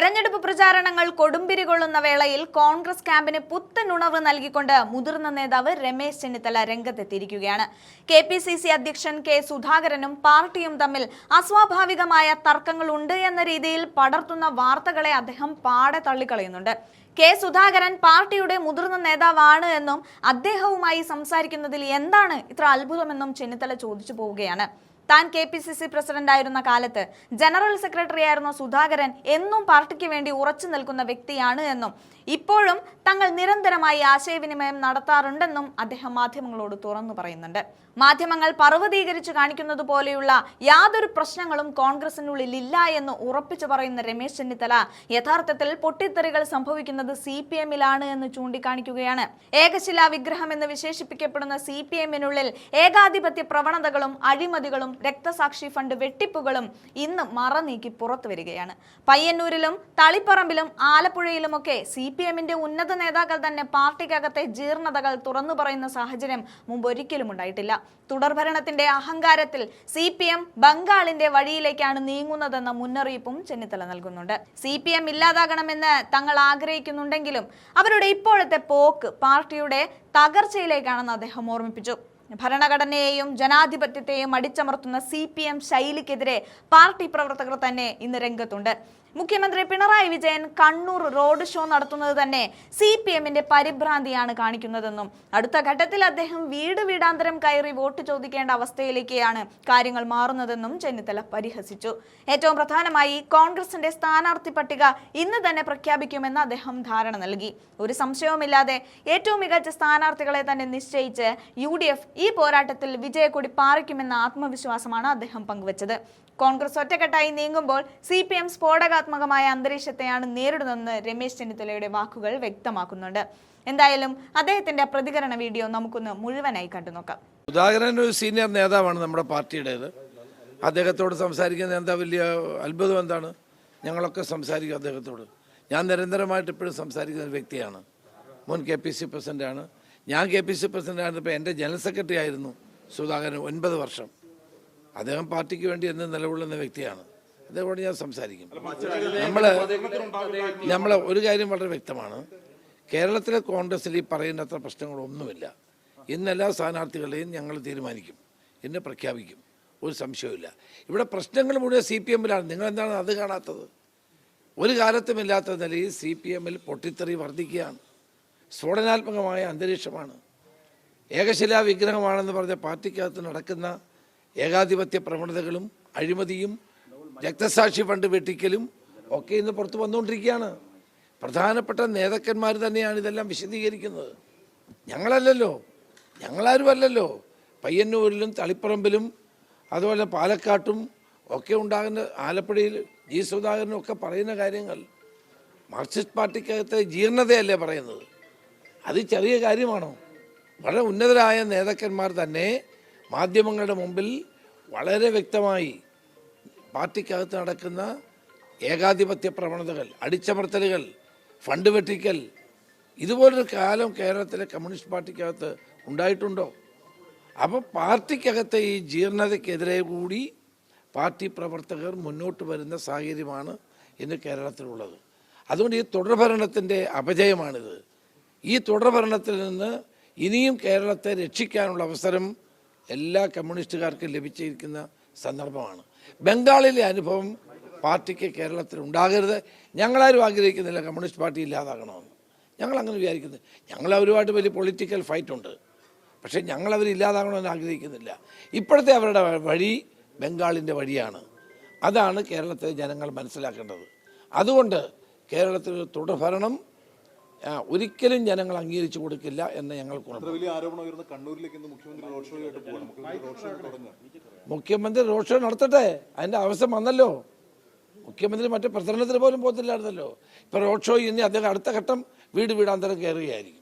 തെരഞ്ഞെടുപ്പ് പ്രചാരണങ്ങൾ കൊടുമ്പിരി കൊള്ളുന്ന വേളയിൽ കോൺഗ്രസ് ക്യാമ്പിന് പുത്തൻ ഉണർവ് നൽകിക്കൊണ്ട് മുതിർന്ന നേതാവ് രമേശ് ചെന്നിത്തല രംഗത്തെത്തിയിരിക്കുകയാണ്. KPCC അധ്യക്ഷൻ കെ സുധാകരനും പാർട്ടിയും തമ്മിൽ അസ്വാഭാവികമായ തർക്കങ്ങൾ ഉണ്ട് എന്ന രീതിയിൽ പടർത്തുന്ന വാർത്തകളെ അദ്ദേഹം പാടെ തള്ളിക്കളയുന്നുണ്ട്. കെ സുധാകരൻ പാർട്ടിയുടെ മുതിർന്ന നേതാവാണ് എന്നും അദ്ദേഹവുമായി സംസാരിക്കുന്നതിൽ എന്താണ് ഇത്ര അത്ഭുതമെന്നും ചെന്നിത്തല ചോദിച്ചു പോവുകയാണ്. താൻ KPCC പ്രസിഡന്റായിരുന്ന കാലത്ത് ജനറൽ സെക്രട്ടറി ആയിരുന്ന സുധാകരൻ എന്നും പാർട്ടിക്ക് വേണ്ടി ഉറച്ചു നിൽക്കുന്ന വ്യക്തിയാണ് എന്നും ഇപ്പോഴും തങ്ങൾ നിരന്തരമായി ആശയവിനിമയം നടത്താറുണ്ടെന്നും അദ്ദേഹം മാധ്യമങ്ങളോട് തുറന്നു പറയുന്നുണ്ട്. മാധ്യമങ്ങൾ പർവ്വതീകരിച്ച് കാണിക്കുന്നത് പോലെയുള്ള യാതൊരു പ്രശ്നങ്ങളും കോൺഗ്രസിനുള്ളിൽ ഇല്ല എന്ന് ഉറപ്പിച്ചു പറയുന്ന രമേശ് ചെന്നിത്തല യഥാർത്ഥത്തിൽ പൊട്ടിത്തെറികൾ സംഭവിക്കുന്നത് CPM-ലാണ് എന്ന് ചൂണ്ടിക്കാണിക്കുകയാണ്. ഏകശിലാ വിഗ്രഹം എന്ന് വിശേഷിപ്പിക്കപ്പെടുന്ന CPM-നുള്ളിൽ ഏകാധിപത്യ പ്രവണതകളും അഴിമതികളും രക്തസാക്ഷി ഫണ്ട് വെട്ടിപ്പുകളും ഇന്ന് മറനീക്കി പുറത്തു വരികയാണ്. പയ്യന്നൂരിലും തളിപ്പറമ്പിലും ആലപ്പുഴയിലുമൊക്കെ CPM-ന്റെ ഉന്നത നേതാക്കൾ തന്നെ പാർട്ടിക്കകത്തെ ജീർണതകൾ തുറന്നു പറയുന്ന സാഹചര്യം മുമ്പൊരിക്കലും ഉണ്ടായിട്ടില്ല. തുടർഭരണത്തിന്റെ അഹങ്കാരത്തിൽ CPM ബംഗാളിന്റെ വഴിയിലേക്കാണ് നീങ്ങുന്നതെന്ന മുന്നറിയിപ്പും ചെന്നിത്തല നൽകുന്നുണ്ട്. CPM ഇല്ലാതാകണമെന്ന് തങ്ങൾ ആഗ്രഹിക്കുന്നുണ്ടെങ്കിലും അവരുടെ ഇപ്പോഴത്തെ പോക്ക് പാർട്ടിയുടെ തകർച്ചയിലേക്കാണെന്ന് അദ്ദേഹം ഓർമ്മിപ്പിച്ചു. ഭരണഘടനയെയും ജനാധിപത്യത്തെയും അടിച്ചമർത്തുന്ന CPM ശൈലിക്കെതിരെ പാർട്ടി പ്രവർത്തകർ തന്നെ ഇന്ന് രംഗത്തുണ്ട്. മുഖ്യമന്ത്രി പിണറായി വിജയൻ കണ്ണൂർ റോഡ് ഷോ നടത്തുന്നത് തന്നെ CPM-ന്റെ പരിഭ്രാന്തിയാണ് കാണിക്കുന്നതെന്നും അടുത്ത ഘട്ടത്തിൽ അദ്ദേഹം വീട് വീടാന്തരം കയറി വോട്ട് ചോദിക്കേണ്ട അവസ്ഥയിലേക്കാണ് കാര്യങ്ങൾ മാറുന്നതെന്നും ചെന്നിത്തല പരിഹസിച്ചു. ഏറ്റവും പ്രധാനമായി കോൺഗ്രസിന്റെ സ്ഥാനാർത്ഥി പട്ടിക ഇന്ന് തന്നെ പ്രഖ്യാപിക്കുമെന്ന് അദ്ദേഹം ധാരണ നൽകി. ഒരു സംശയവുമില്ലാതെ ഏറ്റവും മികച്ച സ്ഥാനാർത്ഥികളെ തന്നെ നിശ്ചയിച്ച് UDF ഈ പോരാട്ടത്തിൽ വിജയക്കൊടി പാറിക്കുമെന്ന ആത്മവിശ്വാസമാണ് അദ്ദേഹം പങ്കുവച്ചത്. കോൺഗ്രസ് ഒറ്റക്കെട്ടായി നീങ്ങുമ്പോൾ CPM സ്ഫോടകാത്മകമായ അന്തരീക്ഷത്തെയാണ് നേരിടുന്നതെന്ന് രമേശ് ചെന്നിത്തലയുടെ വാക്കുകൾ വ്യക്തമാക്കുന്നുണ്ട്. എന്തായാലും അദ്ദേഹത്തിന്റെ പ്രതികരണ വീഡിയോ നമുക്കൊന്ന് മുഴുവനായി കണ്ടുനോക്കാം. സുധാകരൻ ഒരു സീനിയർ നേതാവാണ് നമ്മുടെ പാർട്ടിയുടേത്. അദ്ദേഹത്തോട് സംസാരിക്കുന്ന എന്താ വലിയ അത്ഭുതം എന്താണ്? ഞങ്ങളൊക്കെ സംസാരിക്കും അദ്ദേഹത്തോട്. ഞാൻ നിരന്തരമായിട്ട് ഇപ്പോഴും സംസാരിക്കുന്ന ഒരു വ്യക്തിയാണ്. മുൻ KPCC പ്രസിഡന്റാണ്. ഞാൻ KPCC പ്രസിഡന്റ് ആയിരുന്നപ്പോൾ എൻ്റെ ജനറൽ സെക്രട്ടറി ആയിരുന്നു സുധാകരൻ 9 വർഷം. അദ്ദേഹം പാർട്ടിക്ക് വേണ്ടി എന്ന് നിലകൊള്ളുന്ന വ്യക്തിയാണ്. അതേപോലെ ഞാൻ സംസാരിക്കും. നമ്മൾ ഒരു കാര്യം വളരെ വ്യക്തമാണ്. കേരളത്തിലെ കോൺഗ്രസിൽ ഈ പറയുന്നത്ര പ്രശ്നങ്ങളൊന്നുമില്ല. ഇന്ന് എല്ലാ സ്ഥാനാർത്ഥികളെയും ഞങ്ങൾ തീരുമാനിക്കും, ഇന്ന് പ്രഖ്യാപിക്കും, ഒരു സംശയവുമില്ല. ഇവിടെ പ്രശ്നങ്ങൾ മുഴുവൻ CPM-ലാണ്. നിങ്ങളെന്താണ് അത് കാണാത്തത്? ഒരു കാലത്തുമില്ലാത്ത നിലയിൽ CPM-ൽ പൊട്ടിത്തെറി വർദ്ധിക്കുകയാണ്. സ്ഫോടനാത്മകമായ അന്തരീക്ഷമാണ്. ഏകശിലാ വിഗ്രഹമാണെന്ന് പറഞ്ഞ പാർട്ടിക്കകത്ത് നടക്കുന്ന ഏകാധിപത്യ പ്രവണതകളും അഴിമതിയും രക്തസാക്ഷി ഫണ്ട് വെട്ടിക്കലും ഒക്കെ ഇന്ന് പുറത്തു വന്നുകൊണ്ടിരിക്കുകയാണ്. പ്രധാനപ്പെട്ട നേതാക്കന്മാർ തന്നെയാണ് ഇതെല്ലാം വിശദീകരിക്കുന്നത്. ഞങ്ങളല്ലല്ലോ, ഞങ്ങളാരുമല്ലല്ലോ. പയ്യന്നൂരിലും തളിപ്പറമ്പിലും അതുപോലെ പാലക്കാട്ടും ഒക്കെ ഉണ്ടാകുന്ന ആലപ്പുഴയിൽ സുധാകരനും ഒക്കെ പറയുന്ന കാര്യങ്ങൾ മാർക്സിസ്റ്റ് പാർട്ടിക്കകത്തെ ജീർണതയല്ലേ പറയുന്നത്? അത് ചെറിയ കാര്യമാണോ? വളരെ ഉന്നതരായ നേതാക്കന്മാർ തന്നെ മാധ്യമങ്ങളുടെ മുമ്പിൽ വളരെ വ്യക്തമായി പാർട്ടിക്കകത്ത് നടക്കുന്ന ഏകാധിപത്യ പ്രവണതകൾ, അടിച്ചമർത്തലുകൾ, ഫണ്ട് വെട്ടിക്കൽ, ഇതുപോലൊരു കാലം കേരളത്തിലെ കമ്മ്യൂണിസ്റ്റ് പാർട്ടിക്കകത്ത് ഉണ്ടായിട്ടുണ്ടോ? അപ്പോൾ പാർട്ടിക്കകത്തെ ഈ ജീർണതയ്ക്കെതിരെ കൂടി പാർട്ടി പ്രവർത്തകർ മുന്നോട്ട് വരുന്ന സാഹചര്യമാണ് ഇന്ന് കേരളത്തിലുള്ളത്. അതുകൊണ്ട് ഈ തുടർഭരണത്തിൻ്റെ അപജയമാണിത്. ഈ തുടർഭരണത്തിൽ നിന്ന് ഇനിയും കേരളത്തെ രക്ഷിക്കാനുള്ള അവസരം എല്ലാ കമ്മ്യൂണിസ്റ്റുകാർക്കും ലഭിച്ചിരിക്കുന്ന സന്ദർഭമാണ്. ബംഗാളിലെ അനുഭവം പാർട്ടിക്ക് കേരളത്തിൽ ഉണ്ടാകരുത്. ഞങ്ങളാരും ആഗ്രഹിക്കുന്നില്ല കമ്മ്യൂണിസ്റ്റ് പാർട്ടി ഇല്ലാതാകണമെന്ന്. ഞങ്ങളങ്ങനെ വിചാരിക്കുന്നത്. ഞങ്ങളവരുമായിട്ട് വലിയ പൊളിറ്റിക്കൽ ഫൈറ്റുണ്ട്. പക്ഷേ ഞങ്ങളവർ ഇല്ലാതാകണമെന്ന് ആഗ്രഹിക്കുന്നില്ല. ഇപ്പോഴത്തെ അവരുടെ വഴി ബംഗാളിൻ്റെ വഴിയാണ്. അതാണ് കേരളത്തിലെ ജനങ്ങൾ മനസ്സിലാക്കേണ്ടത്. അതുകൊണ്ട് കേരളത്തിൽ തുടർഭരണം ഒരിക്കലും ജനങ്ങൾ അംഗീകരിച്ചു കൊടുക്കില്ല എന്ന് ഞങ്ങൾക്ക് മുഖ്യമന്ത്രി റോഡ് ഷോ നടത്തട്ടെ. അതിൻ്റെ അവസരം വന്നല്ലോ. മുഖ്യമന്ത്രി മറ്റേ പ്രചരണത്തിന് പോലും പോകത്തില്ലായിരുന്നല്ലോ. ഇപ്പോൾ റോഡ് ഷോ ഇനി അദ്ദേഹം അടുത്ത ഘട്ടം വീട് വീടാന്തരം കയറുകയായിരിക്കും.